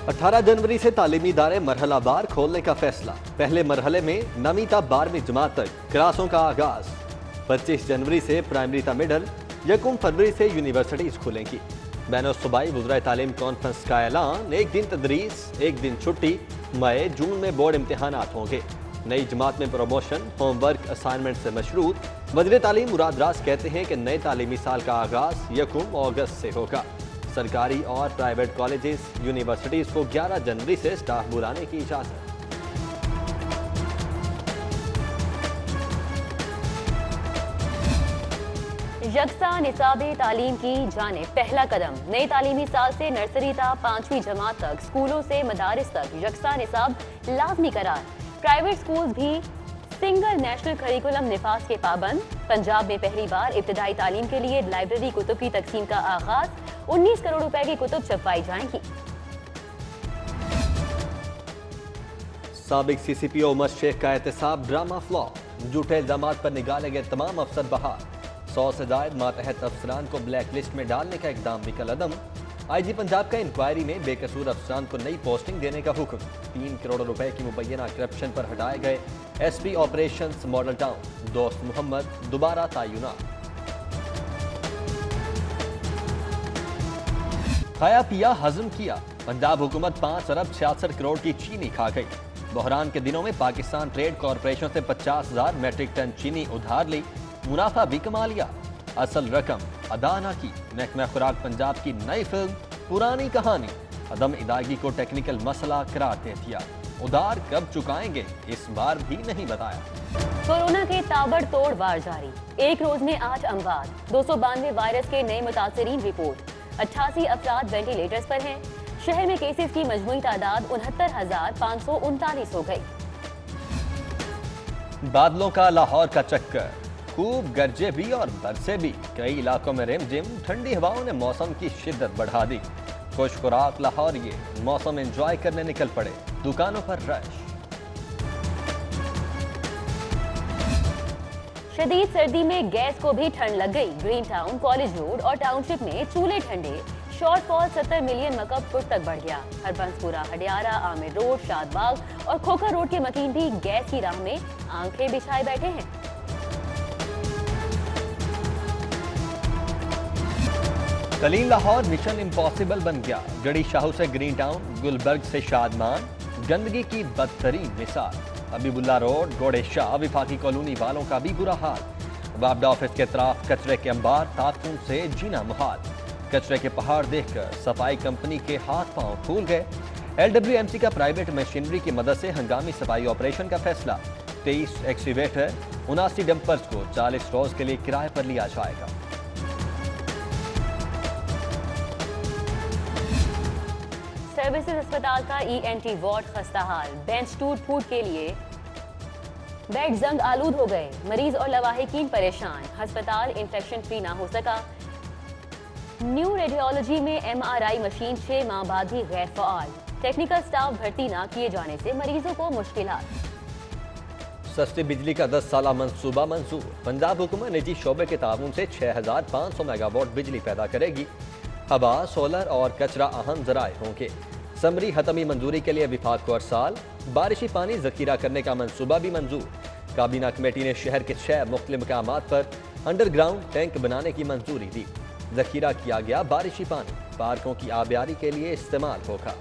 18 जनवरी से तालीमी इदारे मरहलावार खोलने का फैसला। पहले मरहले में 9वीं ता 12वीं जमात तक क्लासों का आगाज। 25 जनवरी से प्राइमरी ता मिडल, 1 फरवरी से यूनिवर्सिटीज खुलेंगी। बैनुल-सूबाई वज़राए तालीम कॉन्फ्रेंस का ऐलान, एक दिन तदरीस, एक दिन छुट्टी। मई जून में बोर्ड इम्तिहानात होंगे। नई जमात में प्रमोशन, होमवर्क, असाइनमेंट से मशरूत। वज़ीर तालीम मुराद राज कहते हैं कि नए तालीमी साल का आगाज 1 अगस्त से होगा। सरकारी और प्राइवेट कॉलेजेस, यूनिवर्सिटीज को 11 जनवरी से स्टाफ बुलाने की इजाजत। यकसा निसाबे तालीम की जाने पहला कदम। नए तालीमी साल से नर्सरी ता 5वीं जमात तक स्कूलों से मदारिस तक यकसा निसाब लाजमी करार। प्राइवेट स्कूल भी सिंगल नेशनल करिकुलम निफाज के पाबंद। पंजाब में पहली बार इब्तदाई तालीम के लिए लाइब्रेरी कुतुब की तकसीम का आगाज। 19 करोड़ रुपए की कुतुब छपवाई जाएंगी। साबिक CCPO उमर शेख का एहतसाब ड्रामा फ्लॉप। झूठे इल्जामात पर निकाले गए तमाम अफसर बहाल। 100 से जायद मातहत अफसरान को ब्लैक लिस्ट में डालने का इकदाम भी कलअदम। IG पंजाब का इंक्वायरी में बेकसूर अफसरान को नई पोस्टिंग देने का हुक्म। 3 करोड़ रुपए की मुबैना करप्शन पर हटाए गए SP ऑपरेशंस मॉडल टाउन। दोस्त मोहम्मद दोबारा तयनात। खाया पिया हजम किया। पंजाब हुकूमत 5 अरब 66 करोड़ की चीनी खा गई। बहरान के दिनों में पाकिस्तान ट्रेड कॉरपोरेशन से 50,000 मैट्रिक टन चीनी उधार ली, मुनाफा भी कमा लिया। असल रकम अदा न की। महकमा खुराक पंजाब की नई फिल्म पुरानी कहानी अदम अदायगी को टेक्निकल मसला करार दे दिया। उधार कब चुकाएंगे इस बार भी नहीं बताया। कोरोना के ताबड़तोड़ वार जारी। एक रोज में 8 अमवात। 292 वायरस के नए मुतासरीन रिपोर्ट। 88 अफराद वेंटिलेटर्स पर हैं। शहर में केसेस की मजमूई तादाद 69,539 हो गई। बादलों का लाहौर का चक्कर, खूब गरजे भी और बरसे भी। कई इलाकों में रिमझिम ठंडी हवाओं ने मौसम की शिद्दत बढ़ा दी। खुश खुराक लाहौर ये मौसम एंजॉय करने निकल पड़े। दुकानों पर रश। शदीद सर्दी में गैस को भी ठंड लग गई। ग्रीन टाउन, कॉलेज रोड और टाउनशिप में चूल्हे ठंडे। शॉर्टफॉल 70 मिलियन मकब फुट तक बढ़ गया। हरबंसपुरा, हडियारा, आमिर रोड, शादबाग और खोखर रोड के मकीन भी गैस की राह में आंखें बिछाए बैठे हैं। कलील लाहौर मिशन इम्पॉसिबल बन गया। गड़ी शाहू से ग्रीन टाउन, गुलबर्ग से शादमान, गंदगी की बदतरीन मिसाल। हबीबुल्ला रोड, घोड़े शाह, विफाकी कॉलोनी वालों का भी बुरा हाल। वापडा ऑफिस के तरफ कचरे के अंबार, ताकून से जीना मुहाल। कचरे के पहाड़ देखकर सफाई कंपनी के हाथ पांव फूल गए। LWMC का प्राइवेट मशीनरी की मदद से हंगामी सफाई ऑपरेशन का फैसला। 23 एक्सीवेटर, 79 डंपर्स को 40 रोज के लिए किराए पर लिया जाएगा। सर्विसेज अस्पताल का ENT वार्ड खस्ताहाल। बेंच टूट फूट के लिए बेड जंग आलूद हो गए। मरीज और लवाहिकीन परेशान। अस्पताल इंफेक्शन फ्री ना हो सका। न्यू रेडियोलॉजी में MRI मशीन 6 माह बाद भी गैर फ़ाल। टेक्निकल स्टाफ भर्ती ना किए जाने से मरीजों को मुश्किलात। सस्ती बिजली का 10 साला मंसूबा मंजूर। पंजाब हुकूमत निजी शोबे के ताउन से 6,500 मेगावाट बिजली पैदा करेगी। हवा, सोलर और कचरा अहम जराए होंगे। समरी हतमी मंजूरी के लिए विफाक को अरसाल। बारिशी पानी जखीरा करने का मंसूबा भी मंजूर। काबीना कमेटी ने शहर के 6 मुख्तलिफ मकामात पर अंडरग्राउंड टैंक बनाने की मंजूरी दी। जखीरा किया गया बारिशी पानी पार्कों की आबियारी के लिए इस्तेमाल होगा।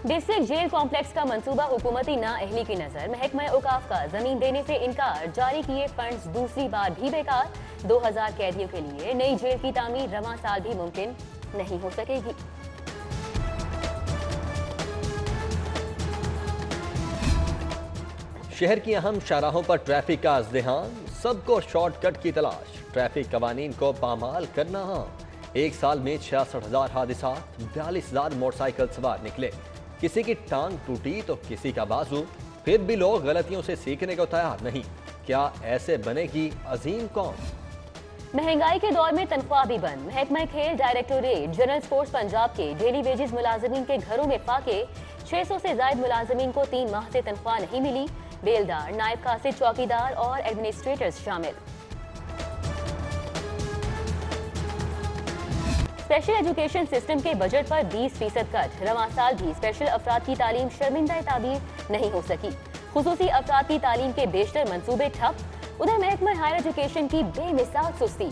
डिस्ट्रिक्ट जेल कॉम्प्लेक्स का मंसूबा हुकूमती नाअहली की नजर। महकमा औकाफ का जमीन देने से इनकार। जारी किए फंड्स दूसरी बार भी बेकार। 2000 कैदियों के लिए नई जेल की तामीर रवां साल भी मुमकिन नहीं हो सकेगी। शहर की अहम शाहराहों पर ट्रैफिक का अज़्दिहाम, सबको शॉर्टकट की तलाश। ट्रैफिक कवानीन को पामाल करना। एक साल में 66,000 हादिसात, 42,000 मोटरसाइकिल सवार निकले। किसी की टांग टूटी तो किसी का बाजू। फिर भी लोग गलतियों से सीखने को तैयार नहीं। क्या ऐसे बनेगी अजीम कौम? महंगाई के दौर में तनख्वाह भी बंद। महकमा खेल डायरेक्टोरेट जनरल स्पोर्ट्स पंजाब के डेली वेजेस मुलाजमीन के घरों में फाके। 600 से ज्यादा मुलाजमीन को 3 माह से तनख्वाह नहीं मिली। बेलदार, नायब कासिद, चौकीदार और एडमिनिस्ट्रेटर्स शामिल। स्पेशल एजुकेशन सिस्टम के बजट पर 20% कट। रवां साल भी स्पेशल अफराद की तालीम शर्मिंदा ताबीर नहीं हो सकी। खुसूसी अफराद की तालीम के बेशतर मंसूबे ठप। उधर महकमा हायर एजुकेशन की बेमिसाल सुस्ती।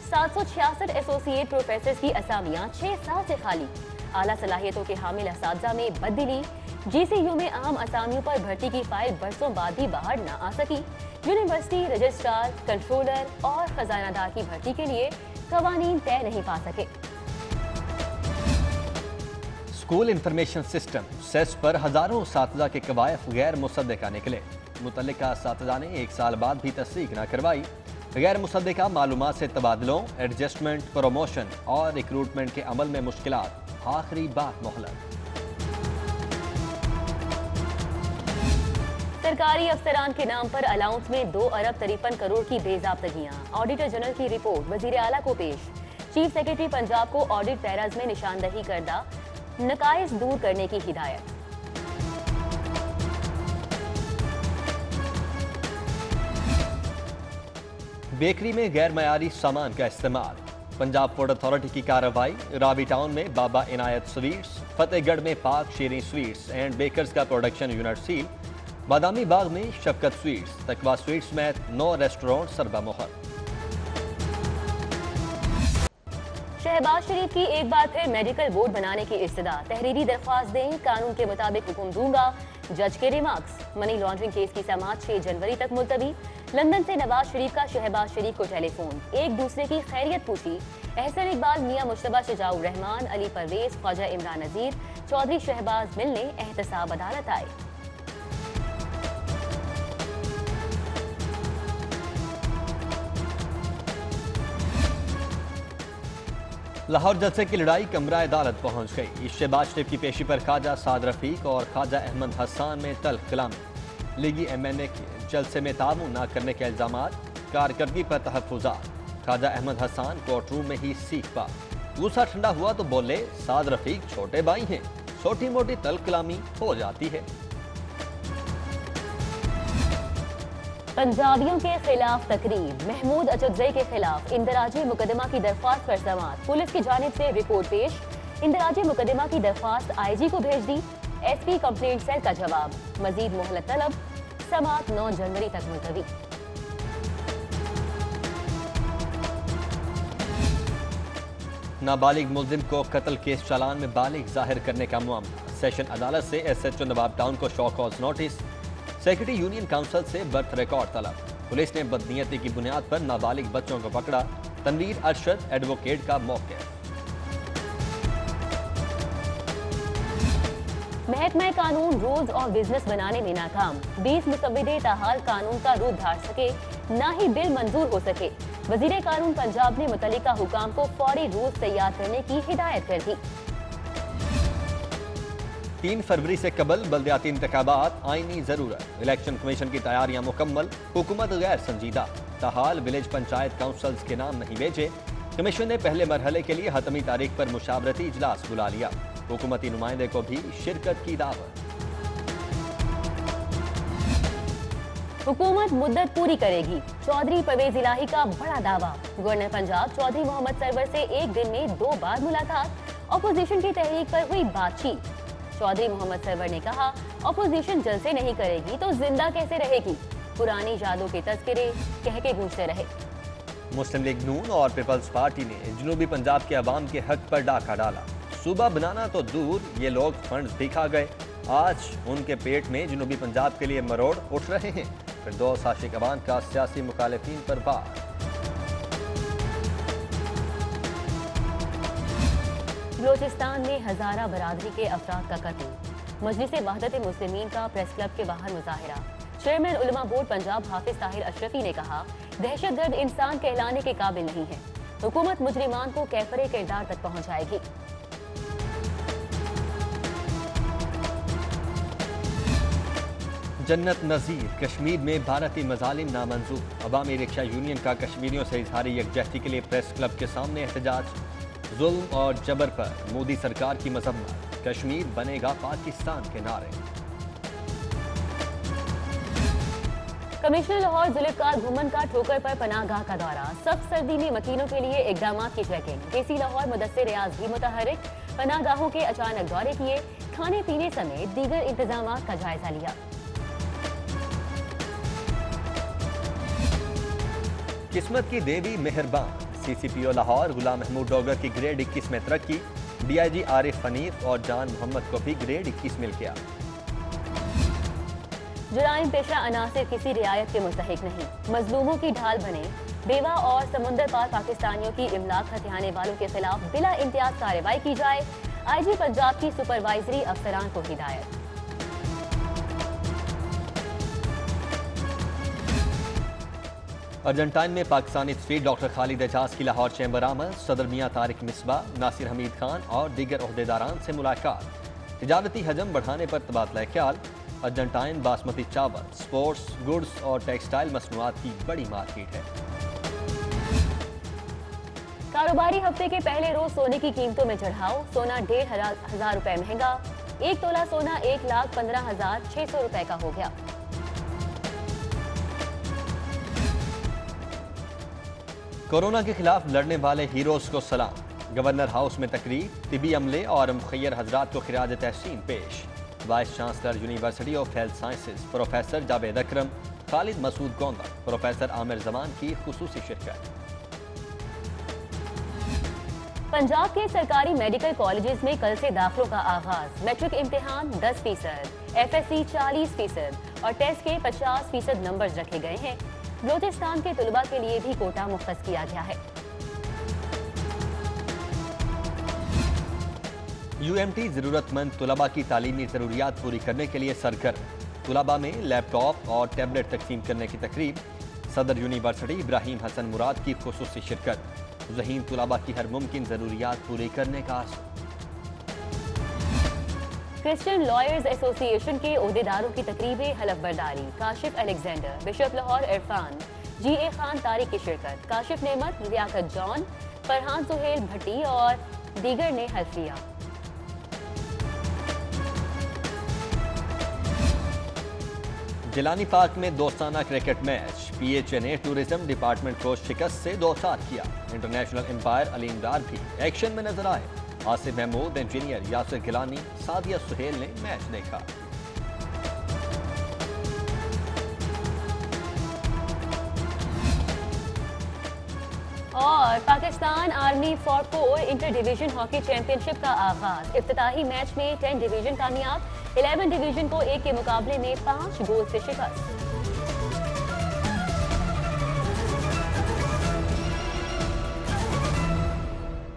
766 एसोसिएट प्रोफेसर की असामियां 6 साल से खाली। आला सलाहियतों के हामिल असातिज़ा में बददिली। GCU में अहम असामियों पर भर्ती की फाइल बरसों बाद भी बाहर न आ सकी। यूनिवर्सिटी रजिस्ट्रार, कंट्रोलर और खजानादार की भर्ती के लिए कवानीन तय नहीं पा सके। स्कूल इंफॉर्मेशन सिस्टम सेस पर हजारों असातिज़ा के कवायद गैर मुसद्दका निकले। मुतल्लिका असातिज़ा ने 1 साल बाद भी तस्दीक न करवाई। गैर मुसद्दका मालूमात से तबादलों, एडजस्टमेंट, प्रमोशन और रिक्रूटमेंट के अमल में मुश्किलात। आखिरी बार मोहलत। सरकारी अफसरान के नाम पर अलाउंस में 2 अरब 53 करोड़ की बेज़ाब्तगियां। ऑडिटर जनरल की रिपोर्ट वजीर आला को पेश। चीफ सेक्रेटरी पंजाब को ऑडिट पैराज में निशानदही करदा नकाइस दूर करने की हिदायत। बेकरी में गैर मयारी सामान का इस्तेमाल। पंजाब फूड अथॉरिटी की कार्रवाई। रावी टाउन में बाबा इनायत स्वीट्स, फतेहगढ़ में पाक शीरी स्वीट्स एंड बेकर्स का production unit seal. Badami Bagh में शफकत स्वीट्स, तकवा स्वीट्स समेत 9 रेस्टोरेंट सरबा मोहर। शहबाज शरीफ की एक बार फिर मेडिकल बोर्ड बनाने की इस्तदा। तहरीरी दरख्वास्त दें, कानून के मुताबिक हुक्म दूंगा। जज के रिमार्क्स। मनी लॉन्ड्रिंग केस की समाअत 6 जनवरी तक मुलतवी। लंदन से नवाज शरीफ का शहबाज शरीफ को टेलीफोन। एक दूसरे की खैरियत पूछी। एहसन इकबाल, मियां मुश्तबा शजाउर रहमान, अली परवेज, ख्वाजा इमरान नजीर, चौधरी शहबाज मिलने एहतसाब अदालत आए। लाहौर जलसे की लड़ाई कमरा अदालत पहुंच गई। शहबाज शरीफ की पेशी पर ख्वाजा साद रफीक और ख्वाजा अहमद हसन में तल्ख कलामी। लीगी MNA के जलसे में ताउन न करने के इल्जामात। कारकर्दगी पर तहफ़्फ़ुज़ात। ख्वाजा अहमद हसन कोर्ट रूम में ही सीख पा। गुस्सा ठंडा हुआ तो बोले, साद रफीक छोटे भाई हैं, छोटी मोटी तल्ख कलामी हो जाती है। पंजाबियों के खिलाफ तकरीब। महमूद अचकजई के खिलाफ इंदराजी मुकदमा की दरख्वास्त पर समाअत। पुलिस की जानिब से रिपोर्ट पेश। इंदराजी मुकदमा की दरख्वास्त IG को भेज दी। SP कंप्लेंट सेल का जवाब। मजीद मोहलत तलब। समाअत 9 जनवरी तक मुलतवी। नाबालिग मुल्जिम को कत्ल केस चालान में बालिग जाहिर करने का मामला। सेशन अदालत से SHO नवाब टाउन को show cause notice. Secretary union council से बर्थ रिकॉर्ड तलब। पुलिस ने बदनीयती की बुनियाद पर नाबालिग बच्चों को पकड़ा। तनवीर अरशद एडवोकेट का मौके। महकमा कानून रूल्स और बिजनेस बनाने में नाकाम। 20 मुसव्विदे ताहाल कानून का रूप धार सके, ना ही बिल मंजूर हो सके। वजीर कानून पंजाब ने मुतल्लिका हुकाम को फौरी रूल्स तैयार करने की हिदायत कर दी। 3 फरवरी से कबल बल्दियाती इंतखाबात आईनी जरूरत। इलेक्शन कमीशन की तैयारियां मुकम्मल। हुकूमत गैर संजीदा। ताहाल विलेज पंचायत काउंसिल्स के नाम नहीं भेजे। कमीशन ने पहले मरहले के लिए हतमी तारीख पर मुशावरती इजलास बुला लिया। हुकूमती नुमाइंदे को भी शिरकत की दावत। हुकूमत मुद्दत पूरी करेगी। चौधरी परवेज इलाही का बड़ा दावा। गवर्नर पंजाब चौधरी मोहम्मद सरवर से एक दिन में 2 बार मुलाकात। ऑपोजिशन की तहरीक पर हुई बातचीत। चौधरी मोहम्मद सरवर ने कहा, ऑपोजिशन जलसे नहीं करेगी तो जिंदा कैसे रहेगी। पुरानी यादों के तस्करे कह के गूंजते रहे। मुस्लिम लीग नून और पीपल्स पार्टी ने जनूबी पंजाब के अवाम के हक पर डाका डाला। सूबा बनाना तो दूर, ये लोग फंड्स भी खा गए। आज उनके पेट में जनूबी पंजाब के लिए मरोड़ उठ रहे हैं। फिरदौस आशिक अवान का सियासी मुखालिफिन पर वार। बलोचिस्तान में हजारा बरादरी के अफराद का कत्ल। मजलिस वहदत मुस्लिमीन का प्रेस क्लब के बाहर मुजाहिरा। चेयरमैन उलमा बोर्ड पंजाब हाफिज ताहिर अशरफी ने कहा, दहशतगर्द इंसान कहलाने के काबिल नहीं है। हुकूमत मुजरिमान को कैफरे किरदार तक पहुंचाएगी। जन्नत नजीर। कश्मीर में भारतीय मजालिम नामंजूर। अवामी रिक्शा यूनियन का कश्मीरियों से इजहारी यकजहती के लिए प्रेस क्लब के सामने एहतजाज। जुल्म और जबर पर मोदी सरकार की मजम्मत। कश्मीर बनेगा पाकिस्तान के नारे। कमिश्नर लाहौर जुल्फकार भूमन का ठोकर पर पनाहगाह का दौरा। सख्त सर्दी में मकीनों के लिए इकदाम की चेकिंग। डीसी लाहौर मुदस्सिर रियाज भी मुतहरिक। पनाहगाहों के अचानक दौरे किए, खाने पीने समेत दीगर इंतजाम का जायजा लिया। किस्मत की देवी मेहरबान। CCPO लाहौर गुलाम महमूद डोगर की ग्रेड 21 में तरक्की। DIG आरिफ हनीफ और जान मोहम्मद को भी ग्रेड 21 मिल गया। जुराइम पेशा अनासिर किसी रियायत के मुस्तहिक नहीं, मजलूमों की ढाल बने। बेवा और समुंदर पार पाकिस्तानियों की इमलाक हथियाने वालों के खिलाफ बिला इम्तियाज कार्रवाई की जाए। IG पंजाब की सुपरवाइजरी अफसरान को हिदायत। अर्जेंटाइन में पाकिस्तानी स्ट्रीट डॉक्टर खालिद एजाज की लाहौर चैम्बर आमद। सदर मियां तारिक मिसबा, नासिर हमीद खान और दीगर ओहदेदारान से मुलाकात। तिजारती हजम बढ़ाने पर तबादला ख्याल। अर्जेंटाइन बासमती चावल, स्पोर्ट्स गुड्स और टेक्सटाइल मसनूआत की बड़ी मार्केट है। कारोबारी हफ्ते के पहले रोज सोने की कीमतों में चढ़ाव। सोना 1,500 रुपए महंगा। 1 तोला सोना 1,15,600 रुपए का हो गया। कोरोना के खिलाफ लड़ने वाले हीरोज को सलाम। गवर्नर हाउस में तकरीर। तिबी अमले और मुखैर हजरात को खिराज तहसीन पेश। Vice chancellor university of health sciences professor Javed Akram, Khalid Masood Gonda, professor Aamir Zaman की खुसूसी शिरकत। पंजाब के सरकारी मेडिकल कॉलेजेस में कल से दाखिलों का आगाज। मैट्रिक इम्तिहान 10%, FSC 40% और टेस्ट के 50% नंबर रखे गए हैं। बलोचिस्तान के तुलबा के लिए भी कोटा मुख्तस किया गया है। UMT जरूरतमंद तुलबा की तालीमी जरूरियात पूरी करने के लिए सरगर्म। तुलबा में लैपटॉप और टैबलेट तकसीम करने की तकरीब। सदर यूनिवर्सिटी इब्राहिम हसन मुराद की खुसूसी शिरकत। ज़हीन तुलबा की हर मुमकिन जरूरियात पूरी करने का आज़म। क्रिश्चियन लॉयर्स एसोसिएशन के ओहदेदारों की तकरीबें हलफ बर्दारी। Kashif Alexander, bishop Lahore Irfan, GA Khan Tariq की शिरकत। काशिफ नेमत, लियाकत जॉन, फरहान सुहेल भट्टी और दीगर ने हल्फ लिया। जिलानी पार्क में दोस्ताना क्रिकेट मैच। PHA ने टूरिज्म डिपार्टमेंट को शिकस्त से 2-4 किया। इंटरनेशनल एम्पायर अलीम डार भी एक्शन में नजर आए। आसिफ महमूद, इंजीनियर यासिर गिलानी, सादिया सुहेल ने मैच देखा। और Pakistan army for inter division hockey championship का आगाज। इफ्तिताही मैच में 10 डिवीजन कामयाब। 11 डिवीजन को 1 के मुकाबले में 5 गोल से शिकस्त।